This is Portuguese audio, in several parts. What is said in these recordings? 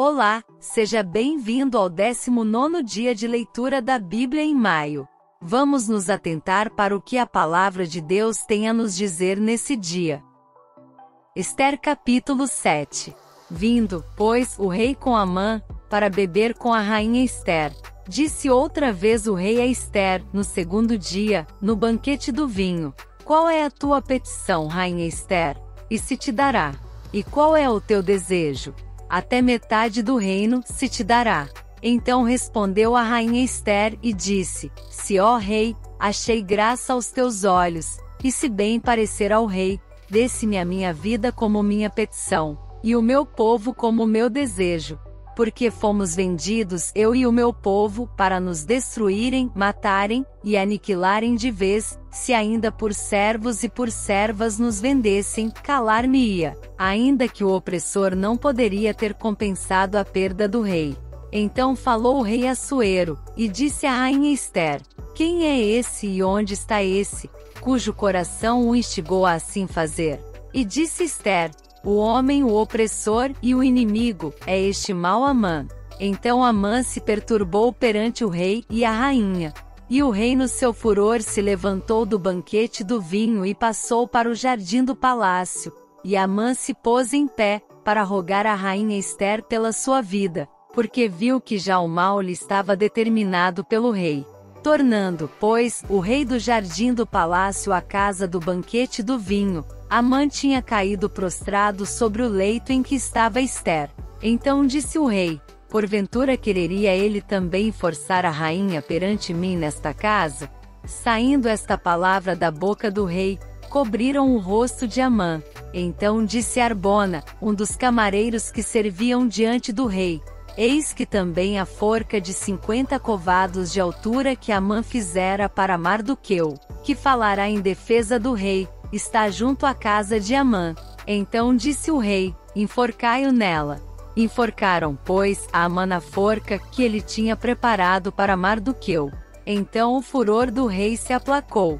Olá, seja bem-vindo ao 19º dia de leitura da Bíblia em maio. Vamos nos atentar para o que a palavra de Deus tem a nos dizer nesse dia. Esther capítulo 7. Vindo, pois, o rei com Amã, para beber com a rainha Esther. Disse outra vez o rei a Esther, no segundo dia, no banquete do vinho: Qual é a tua petição, rainha Esther? E se te dará. E qual é o teu desejo? Até metade do reino se te dará. Então respondeu a rainha Esther e disse: Se, ó rei, achei graça aos teus olhos, e se bem parecer ao rei, dê-se-me a minha vida como minha petição, e o meu povo como meu desejo. Porque fomos vendidos, eu e o meu povo, para nos destruírem, matarem, e aniquilarem de vez. Se ainda por servos e por servas nos vendessem, calar-me-ia, ainda que o opressor não poderia ter compensado a perda do rei. Então falou o rei Assuero, e disse à rainha Esther: Quem é esse e onde está esse, cujo coração o instigou a assim fazer? E disse Esther: O homem, o opressor e o inimigo, é este mau Amã. Então Amã se perturbou perante o rei e a rainha. E o rei no seu furor se levantou do banquete do vinho e passou para o jardim do palácio. E Amã se pôs em pé, para rogar à rainha Esther pela sua vida, porque viu que já o mal lhe estava determinado pelo rei. Tornando, pois, o rei do jardim do palácio à casa do banquete do vinho, Amã tinha caído prostrado sobre o leito em que estava Esther. Então disse o rei: Porventura quereria ele também forçar a rainha perante mim nesta casa? Saindo esta palavra da boca do rei, cobriram o rosto de Amã. Então disse Arbona, um dos camareiros que serviam diante do rei: Eis que também a forca de 50 covados de altura que Amã fizera para Mardoqueu, que falará em defesa do rei, está junto à casa de Amã. Então disse o rei: Enforcai-o nela. Enforcaram, pois, a Amã na forca que ele tinha preparado para Mardoqueu. Então o furor do rei se aplacou.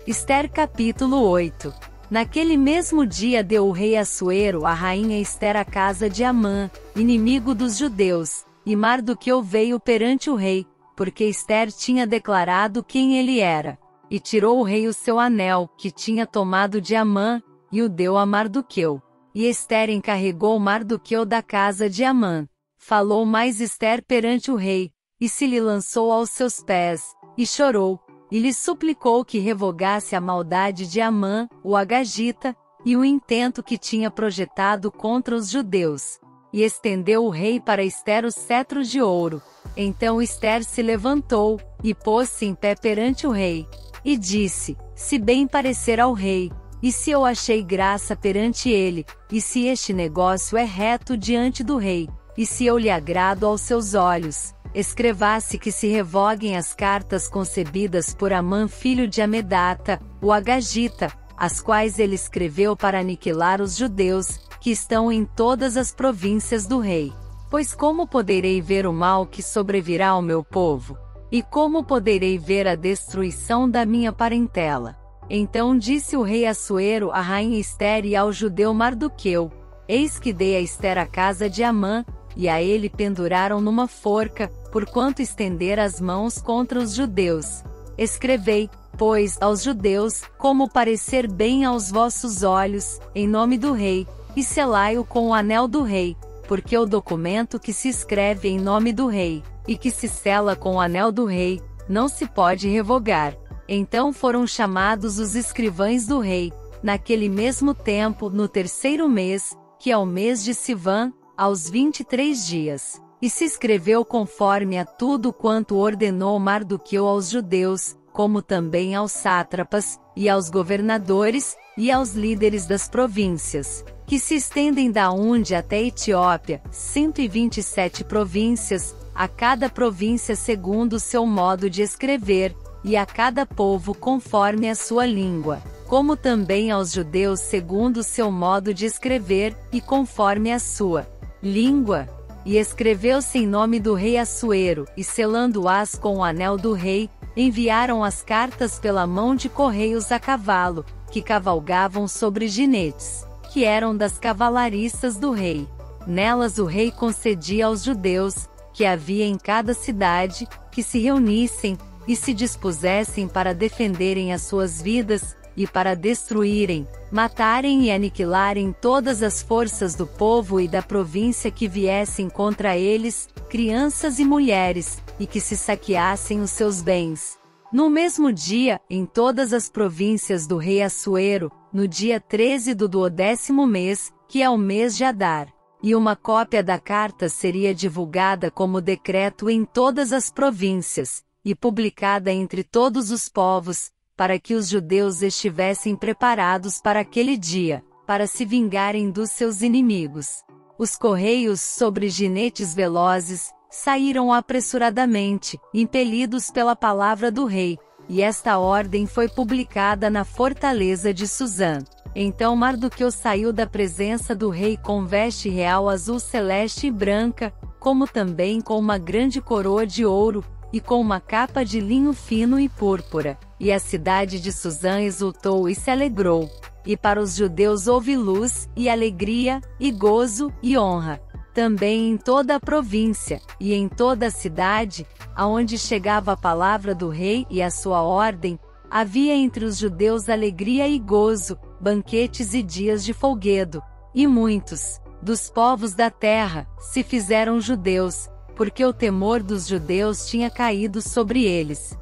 Esther capítulo 8. Naquele mesmo dia deu o rei Assuero à rainha Esther a casa de Amã, inimigo dos judeus, e Mardoqueu veio perante o rei, porque Esther tinha declarado quem ele era. E tirou o rei o seu anel, que tinha tomado de Amã, e o deu a Mardoqueu. E Esther encarregou Mardoqueu da casa de Amã. Falou mais Esther perante o rei, e se lhe lançou aos seus pés, e chorou, e lhe suplicou que revogasse a maldade de Amã, o agagita, e o intento que tinha projetado contra os judeus. E estendeu o rei para Esther os cetros de ouro. Então Esther se levantou, e pôs-se em pé perante o rei, e disse: Se bem parecer ao rei, e se eu achei graça perante ele, e se este negócio é reto diante do rei, e se eu lhe agrado aos seus olhos, escrevasse que se revoguem as cartas concebidas por Amã filho de Amedata, o agagita, as quais ele escreveu para aniquilar os judeus, que estão em todas as províncias do rei. Pois como poderei ver o mal que sobrevirá ao meu povo? E como poderei ver a destruição da minha parentela? Então disse o rei Assuero à rainha Esther e ao judeu Mardoqueu: Eis que dei a Esther a casa de Amã, e a ele penduraram numa forca, porquanto estender as mãos contra os judeus. Escrevei, pois, aos judeus, como parecer bem aos vossos olhos, em nome do rei, e selai-o com o anel do rei, porque o documento que se escreve em nome do rei, e que se sela com o anel do rei, não se pode revogar. Então foram chamados os escrivães do rei, naquele mesmo tempo, no terceiro mês, que é o mês de Sivan, aos 23 dias. E se escreveu conforme a tudo quanto ordenou Mardoqueu aos judeus, como também aos sátrapas, e aos governadores, e aos líderes das províncias, que se estendem da Unde até a Etiópia, 127 províncias, a cada província segundo o seu modo de escrever, e a cada povo conforme a sua língua, como também aos judeus segundo o seu modo de escrever, e conforme a sua língua. E escreveu-se em nome do rei Assuero, e selando-as com o anel do rei, enviaram as cartas pela mão de correios a cavalo, que cavalgavam sobre jinetes, que eram das cavalariças do rei. Nelas o rei concedia aos judeus, que havia em cada cidade, que se reunissem, e se dispusessem para defenderem as suas vidas, e para destruírem, matarem e aniquilarem todas as forças do povo e da província que viessem contra eles, crianças e mulheres, e que se saqueassem os seus bens. No mesmo dia, em todas as províncias do rei Assuero, no dia 13 do 12º mês, que é o mês de Adar. E uma cópia da carta seria divulgada como decreto em todas as províncias, e publicada entre todos os povos, para que os judeus estivessem preparados para aquele dia, para se vingarem dos seus inimigos. Os correios sobre jinetes velozes saíram apressuradamente, impelidos pela palavra do rei, e esta ordem foi publicada na fortaleza de Suzã. Então Mardoqueu saiu da presença do rei com veste real azul celeste e branca, como também com uma grande coroa de ouro, e com uma capa de linho fino e púrpura. E a cidade de Suzã exultou e se alegrou. E para os judeus houve luz, e alegria, e gozo, e honra. Também em toda a província, e em toda a cidade, aonde chegava a palavra do rei e a sua ordem, havia entre os judeus alegria e gozo, banquetes e dias de folguedo. E muitos, dos povos da terra, se fizeram judeus, porque o temor dos judeus tinha caído sobre eles.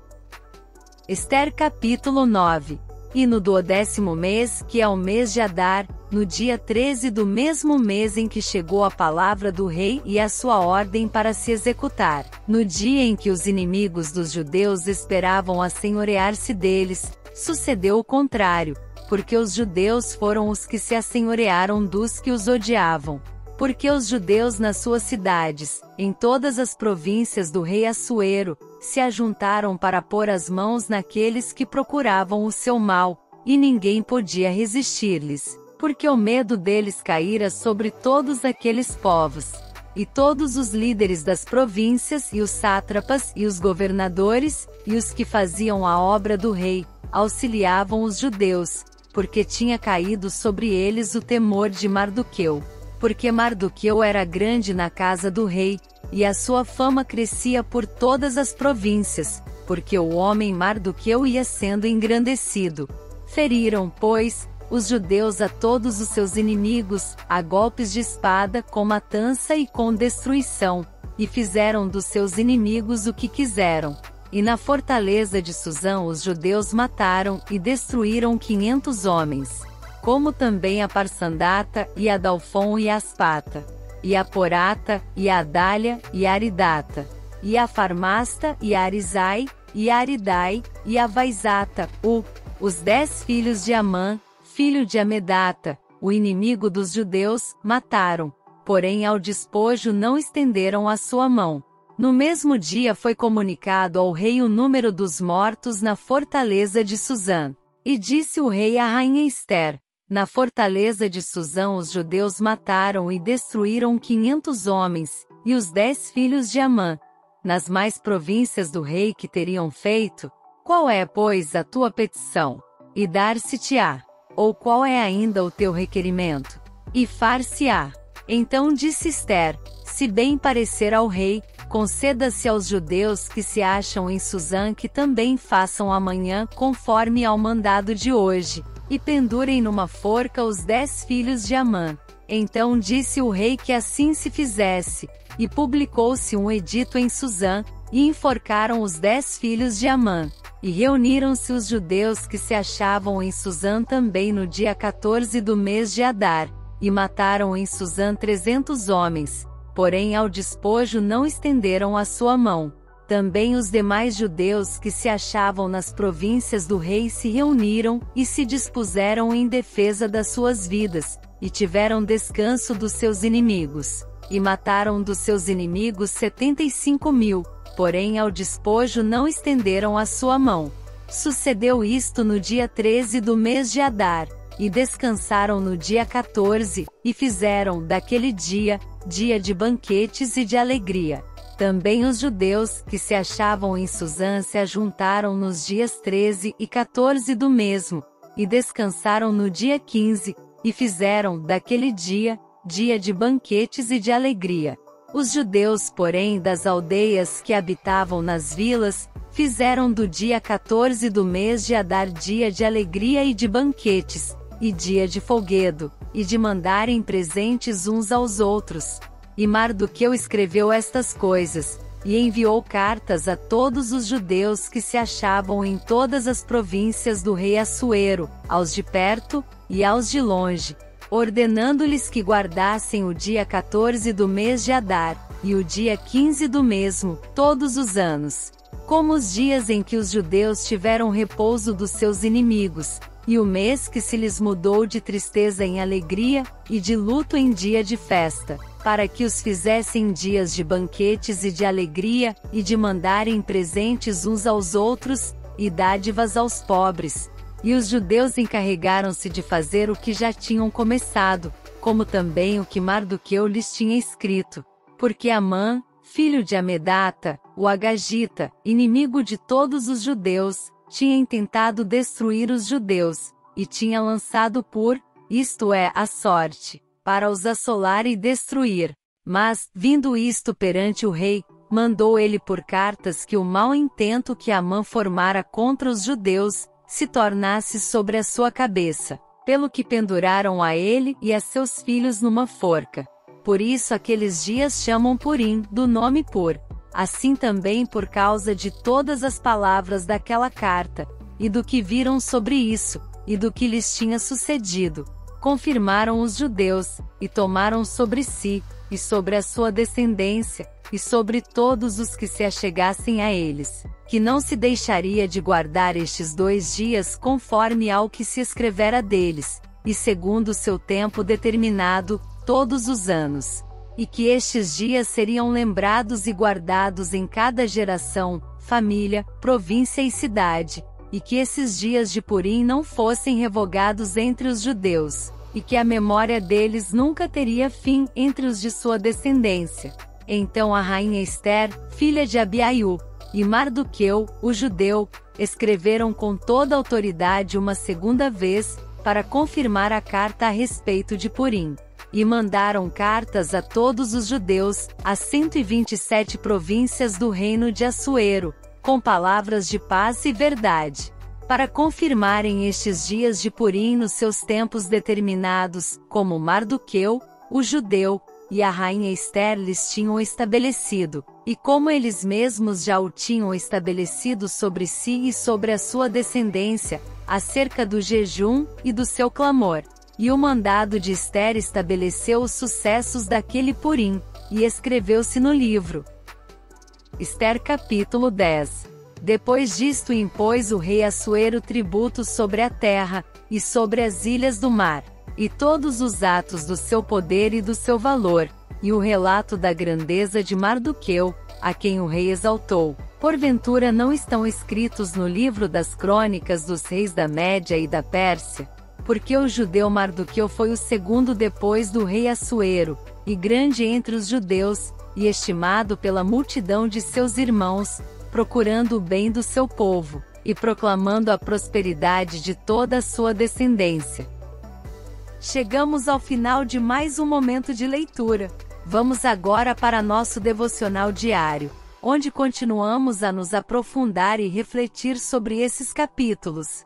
Ester capítulo 9. E no 12º mês, que é o mês de Adar, no dia 13 do mesmo mês em que chegou a palavra do rei e a sua ordem para se executar, no dia em que os inimigos dos judeus esperavam assenhorear-se deles, sucedeu o contrário, porque os judeus foram os que se assenhorearam dos que os odiavam. Porque os judeus nas suas cidades, em todas as províncias do rei Assuero, se ajuntaram para pôr as mãos naqueles que procuravam o seu mal, e ninguém podia resistir-lhes, porque o medo deles caíra sobre todos aqueles povos. E todos os líderes das províncias e os sátrapas e os governadores, e os que faziam a obra do rei, auxiliavam os judeus, porque tinha caído sobre eles o temor de Mardoqueu. Porque Mardoqueu era grande na casa do rei, e a sua fama crescia por todas as províncias, porque o homem Mardoqueu ia sendo engrandecido. Feriram, pois, os judeus a todos os seus inimigos, a golpes de espada, com matança e com destruição, e fizeram dos seus inimigos o que quiseram. E na fortaleza de Suzã os judeus mataram e destruíram 500 homens. Como também a Parsandata, e a Dalfon e a Aspata, e a Porata, e a Adália, e a Aridata, e a Farmasta, e a Arizai, e a Aridai, e a Vaizata, os 10 filhos de Amã, filho de Amedata, o inimigo dos judeus, mataram, porém ao despojo não estenderam a sua mão. No mesmo dia foi comunicado ao rei o número dos mortos na fortaleza de Suzã. E disse o rei à rainha Ester: na fortaleza de Suzã os judeus mataram e destruíram 500 homens, e os 10 filhos de Amã. Nas mais províncias do rei que teriam feito, qual é, pois, a tua petição? E dar-se-te-á. Ou qual é ainda o teu requerimento? E far-se-á. Então disse Ester: se bem parecer ao rei, conceda-se aos judeus que se acham em Suzã que também façam amanhã conforme ao mandado de hoje, e pendurem numa forca os 10 filhos de Amã. Então disse o rei que assim se fizesse, e publicou-se um edito em Suzã, e enforcaram os 10 filhos de Amã. E reuniram-se os judeus que se achavam em Suzã também no dia 14 do mês de Adar, e mataram em Suzã 300 homens, porém ao despojo não estenderam a sua mão. Também os demais judeus que se achavam nas províncias do rei se reuniram, e se dispuseram em defesa das suas vidas, e tiveram descanso dos seus inimigos. E mataram dos seus inimigos 75.000, porém ao despojo não estenderam a sua mão. Sucedeu isto no dia 13 do mês de Adar, e descansaram no dia 14, e fizeram daquele dia, dia de banquetes e de alegria. Também os judeus que se achavam em Suzã se ajuntaram nos dias 13 e 14 do mesmo, e descansaram no dia 15, e fizeram daquele dia, dia de banquetes e de alegria. Os judeus, porém, das aldeias que habitavam nas vilas, fizeram do dia 14 do mês de Adar dia de alegria e de banquetes, e dia de folguedo, e de mandarem presentes uns aos outros. E Mardoqueu escreveu estas coisas, e enviou cartas a todos os judeus que se achavam em todas as províncias do rei Assuero, aos de perto, e aos de longe, ordenando-lhes que guardassem o dia 14 do mês de Adar, e o dia 15 do mesmo, todos os anos, como os dias em que os judeus tiveram repouso dos seus inimigos, e o mês que se lhes mudou de tristeza em alegria, e de luto em dia de festa, para que os fizessem dias de banquetes e de alegria, e de mandarem presentes uns aos outros, e dádivas aos pobres. E os judeus encarregaram-se de fazer o que já tinham começado, como também o que Mardoqueu lhes tinha escrito. Porque Amã, filho de Amedata, o Agagita, inimigo de todos os judeus, tinha intentado destruir os judeus, e tinha lançado isto é, a sorte, para os assolar e destruir. Mas, vindo isto perante o rei, mandou ele por cartas que o mau intento que Amã formara contra os judeus, se tornasse sobre a sua cabeça, pelo que penduraram a ele e a seus filhos numa forca. Por isso aqueles dias chamam Purim, do nome Pur. Assim também por causa de todas as palavras daquela carta, e do que viram sobre isso, e do que lhes tinha sucedido, confirmaram os judeus, e tomaram sobre si, e sobre a sua descendência, e sobre todos os que se achegassem a eles, que não se deixaria de guardar estes 2 dias conforme ao que se escrevera deles, e segundo o seu tempo determinado, todos os anos. E que estes dias seriam lembrados e guardados em cada geração, família, província e cidade, e que esses dias de Purim não fossem revogados entre os judeus, e que a memória deles nunca teria fim entre os de sua descendência. Então a rainha Ester, filha de Abiaiú, e Mardoqueu, o judeu, escreveram com toda autoridade uma segunda vez, para confirmar a carta a respeito de Purim. E mandaram cartas a todos os judeus, às 127 províncias do reino de Assuero, com palavras de paz e verdade, para confirmarem estes dias de Purim nos seus tempos determinados, como Mardoqueu, o judeu, e a rainha Ester lhes tinham estabelecido, e como eles mesmos já o tinham estabelecido sobre si e sobre a sua descendência, acerca do jejum e do seu clamor. E o mandado de Ester estabeleceu os sucessos daquele Purim, e escreveu-se no livro. Ester capítulo 10. Depois disto impôs o rei Assuero tributo sobre a terra, e sobre as ilhas do mar, e todos os atos do seu poder e do seu valor, e o relato da grandeza de Mardoqueu, a quem o rei exaltou. Porventura não estão escritos no livro das crônicas dos reis da Média e da Pérsia? Porque o judeu Mardoqueu foi o segundo depois do rei Assuero, e grande entre os judeus, e estimado pela multidão de seus irmãos, procurando o bem do seu povo, e proclamando a prosperidade de toda a sua descendência. Chegamos ao final de mais um momento de leitura. Vamos agora para nosso devocional diário, onde continuamos a nos aprofundar e refletir sobre esses capítulos.